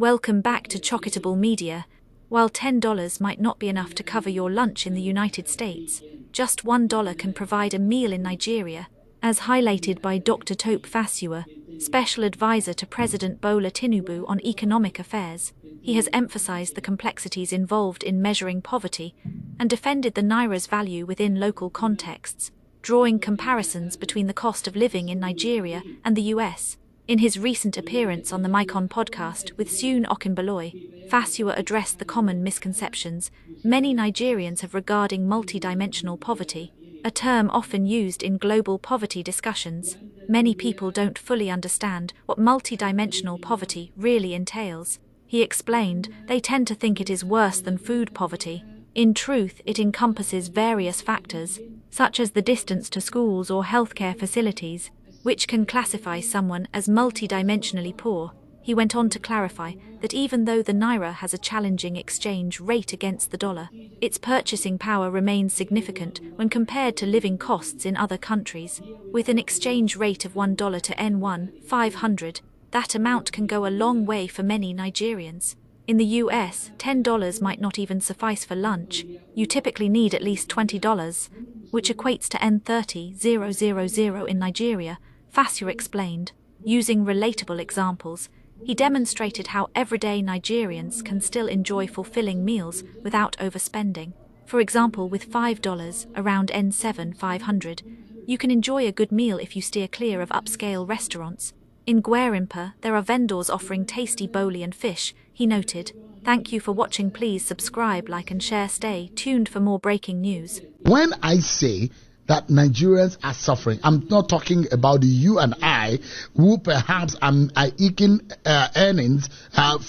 Welcome back to Chokitable Media. While $10 might not be enough to cover your lunch in the United States, just $1 can provide a meal in Nigeria, as highlighted by Dr. Tope Fasua, Special Advisor to President Bola Tinubu on Economic Affairs. He has emphasized the complexities involved in measuring poverty and defended the naira's value within local contexts, drawing comparisons between the cost of living in Nigeria and the US. In his recent appearance on the Micon podcast with Seun Okinbaloy, Fasua addressed the common misconceptions many Nigerians have regarding multidimensional poverty, a term often used in global poverty discussions. Many people don't fully understand what multidimensional poverty really entails. He explained they tend to think it is worse than food poverty. In truth, it encompasses various factors, such as the distance to schools or healthcare facilities, which can classify someone as multidimensionally poor. He went on to clarify that even though the naira has a challenging exchange rate against the dollar, its purchasing power remains significant when compared to living costs in other countries. With an exchange rate of $1 to N1, 500, that amount can go a long way for many Nigerians. In the US, $10 might not even suffice for lunch. You typically need at least $20, which equates to N30,000 in Nigeria, Fasua explained. Using relatable examples, he demonstrated how everyday Nigerians can still enjoy fulfilling meals without overspending. For example, with $5, around N7 500, you can enjoy a good meal if you steer clear of upscale restaurants. In Gwerimpa, there are vendors offering tasty boli and fish, he noted. Thank you for watching. Please subscribe, like and share. Stay tuned for more breaking news. When I say that Nigerians are suffering, I'm not talking about the you and I who perhaps are eking earnings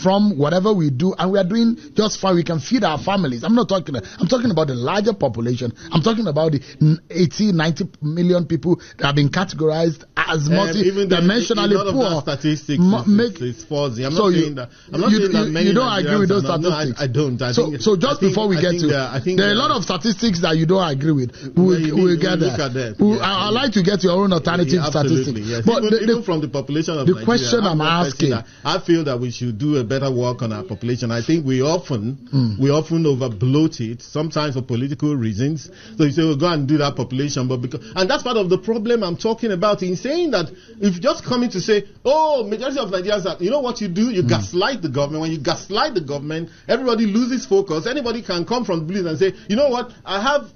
from whatever we do, and we are doing just fine. We can feed our families. I'm talking about the larger population. I'm talking about the 90 million people that have been categorized as multi-dimensionally poor. Statistics is fuzzy. I'm not saying that. I'm not saying that many. You don't agree with those statistics. No, I don't. So just before we get to, there are a lot of statistics that you don't agree with. We'll get there. I'd like to get your own alternative statistics. Yes. But even from the population of the Nigeria, question I'm asking, I feel that we should do a better work on our population. I think we often overbloat it, sometimes for political reasons. So you say, well, go and do that population, and that's part of the problem I'm talking about in saying that if just coming to say, oh, majority of Nigerians, you know what you do? You gaslight the government. When you gaslight the government, everybody loses focus. Anybody can come from the village and say, you know what? I have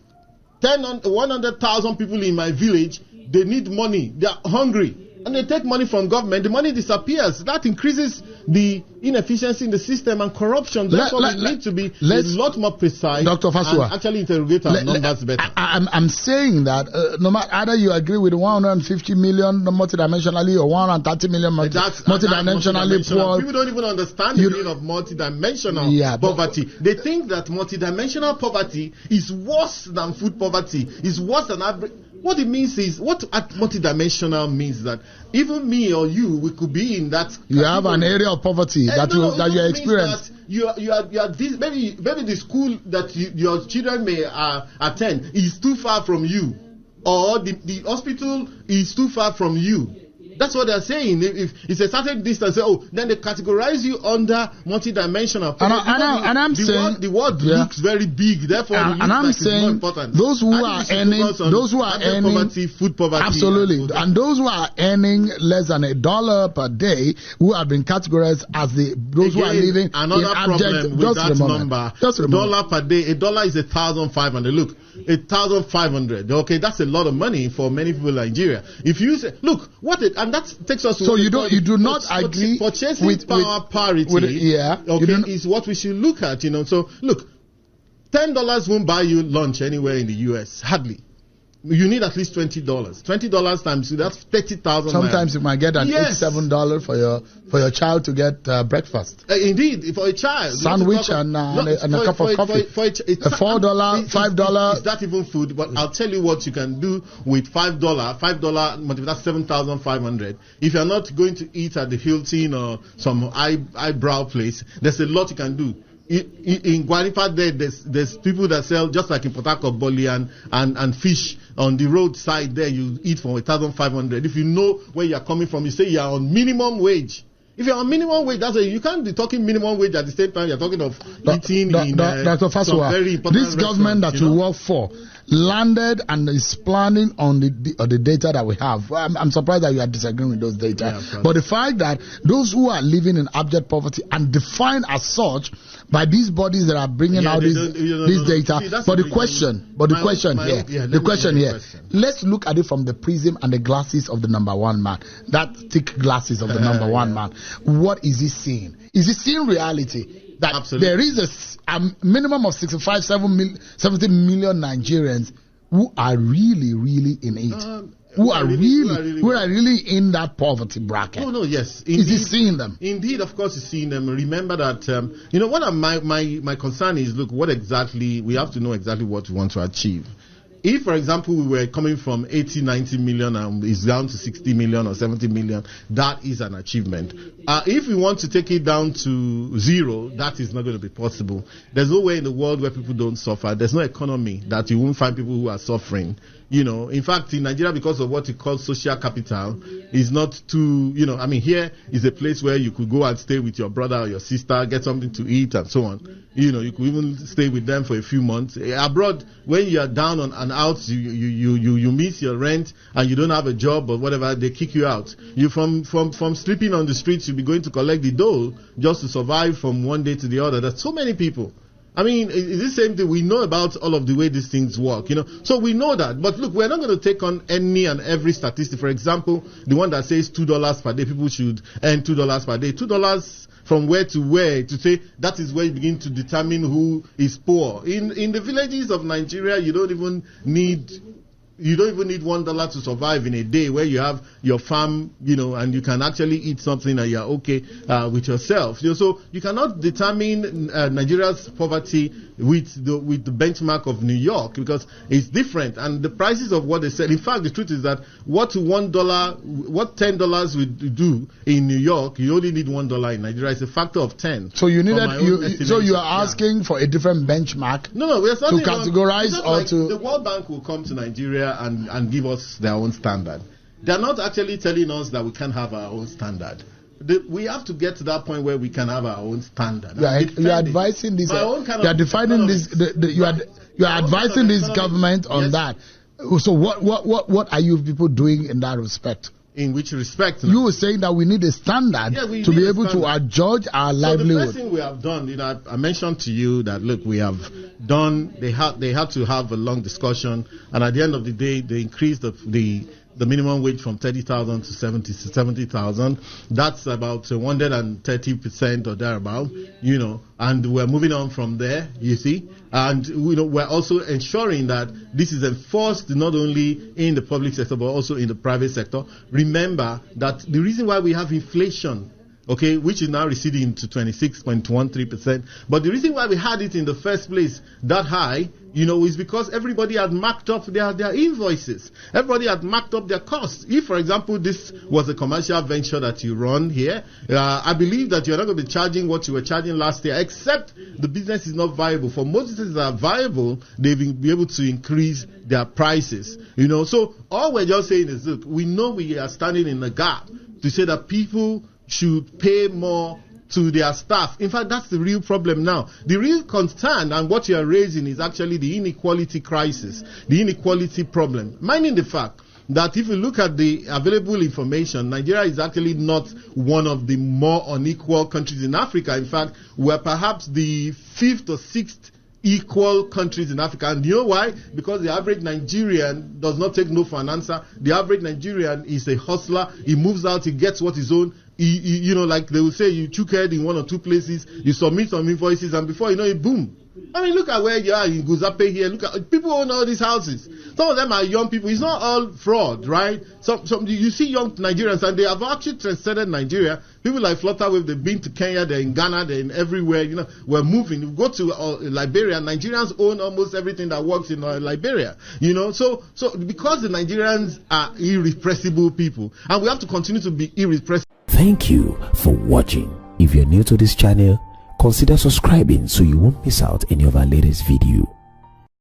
100,000 people in my village. They need money. They are hungry. And they take money from government. The money disappears. That increases the inefficiency in the system and corruption. Therefore, we need to be a lot more precise, Dr. Fasua, and actually interrogate our numbers better. I'm saying that no matter either you agree with 150 million multidimensionally or 130 million multidimensionally poor. People don't even understand the meaning of multidimensional poverty. They think that multidimensional poverty is worse than food poverty, is worse than average. What it means is, what multidimensional means that even me or you, we could be in that. You have an area of poverty that you experience. You are this, maybe the school that your children may attend is too far from you, or the hospital is too far from you. That's what they're saying. If it's a certain distance, then they categorize you under multidimensional. And I'm saying the word looks very big. Therefore, I'm saying those who are earning poverty, food poverty, absolutely, and those who are earning less than $1 per day, who have been categorized as those who are living another in problem with that number. $1 per day. $1 is 1,500. Look, 1,500. Okay, that's a lot of money for many people in Nigeria. If you say, look, and that takes us to. So you do not agree purchasing power parity. Is what we should look at. So look, $10 won't buy you lunch anywhere in the US. Hardly. You need at least $20. $20 times 2, that's 30,000. Sometimes you might get an $7 for your child to get breakfast. Indeed, for a child, sandwich and a cup of coffee. $4, $5. Is that even food? But I'll tell you what you can do with $5. $5, that's 7,500. If you're not going to eat at the Hilton or some eyebrow place, there's a lot you can do. In Gwerimpa, there's people that sell, just like in Port Harcourt, boli and fish on the roadside there. You eat for 1,500. If you know where you're coming from, you say you're on minimum wage. If you're on minimum wage, that's why you can't be talking minimum wage at the same time you're talking of eating in Dr. Fasua, very important this government that you work for landed and is planning on the data that we have. I'm surprised that you are disagreeing with those data. Yeah, but the fact that those who are living in abject poverty and defined as such by these bodies that are bringing out this data. See, but the question here, let's look at it from the prism and the glasses of the number one man. That thick glasses of the number one man. What is he seeing? Is he seeing reality? That Absolutely. There is a minimum of 70 million Nigerians who are really in it. Who are really in that poverty bracket. Oh no, yes. Indeed, is he seeing them? Indeed, of course, he's seeing them. Remember that what my concern is, look, what exactly we have to know exactly what we want to achieve. If, for example, we were coming from 80, 90 million and it's down to 60 million or 70 million, that is an achievement. If we want to take it down to zero, that is not going to be possible. There's no way in the world where people don't suffer. There's no economy that you won't find people who are suffering. In fact, in Nigeria, because of what you call social capital, is not too, here is a place where you could go and stay with your brother or your sister, get something to eat and so on. You could even stay with them for a few months. Abroad, when you are down and out, you miss your rent and you don't have a job or whatever, they kick you out. You from sleeping on the streets, you'll be going to collect the dole just to survive from one day to the other. There's so many people. I mean, it's the same thing. We know about all of the way these things work, So we know that. But look, we're not going to take on any and every statistic. For example, the one that says $2 per day, people should earn $2 per day. $2 from where to where, to say that is where you begin to determine who is poor. In the villages of Nigeria, you don't even need $1 to survive in a day, where you have your farm, and you can actually eat something and you're okay with yourself. So you cannot determine Nigeria's poverty with the benchmark of New York, because it's different, and the prices of what they said. In fact, the truth is that what $10 would do in New York, you only need $1 in Nigeria. It's a factor of 10. So you you are asking for a different benchmark? No, we're to categorize the World Bank will come to Nigeria and give us their own standard. They're not actually telling us that we can't have our own standard. We have to get to that point where we can have our own standard. You are advising this. You are defining this. You are advising this government on that. So what are you people doing in that respect? In which respect? You were saying that we need a standard to be able to adjudge our livelihood. The first thing we have done, I mentioned to you that, look, we have done. They had to have a long discussion, and at the end of the day, they increased the minimum wage from 30,000 to 70,000. That's about 130% or thereabout, and we're moving on from there, you see. And, we're also ensuring that this is enforced not only in the public sector, but also in the private sector. Remember that the reason why we have inflation, which is now receding to 26.13%. But the reason why we had it in the first place that high, is because everybody had marked up their invoices. Everybody had marked up their costs. If, for example, this was a commercial venture that you run here, I believe that you're not going to be charging what you were charging last year, except the business is not viable. For most businesses that are viable, they will be able to increase their prices. So all we're just saying is, look, we know we are standing in the gap to say that people should pay more to their staff. In fact, that's the real problem now. The real concern and what you are raising is actually the inequality crisis, the inequality problem. Minding the fact that if you look at the available information, Nigeria is actually not one of the more unequal countries in Africa. In fact, we're perhaps the 5th or 6th equal countries in Africa. And you know why? Because the average Nigerian does not take no for an answer. The average Nigerian is a hustler. He moves out, he gets what is own. Like they will say, you took head in 1 or 2 places, you submit some invoices, and before you know it, boom. I mean, look at where you are in Guzape here. Look at people own all these houses. Some of them are young people. It's not all fraud, right? Some you see young Nigerians, and they have actually transcended Nigeria. People like Flutterwave, they've been to Kenya, they're in Ghana, they're in everywhere. We're moving. We go to Liberia. Nigerians own almost everything that works in Liberia. So because the Nigerians are irrepressible people, and we have to continue to be irrepressible. Thank you for watching. If you're new to this channel, consider subscribing so you won't miss out any of our latest video.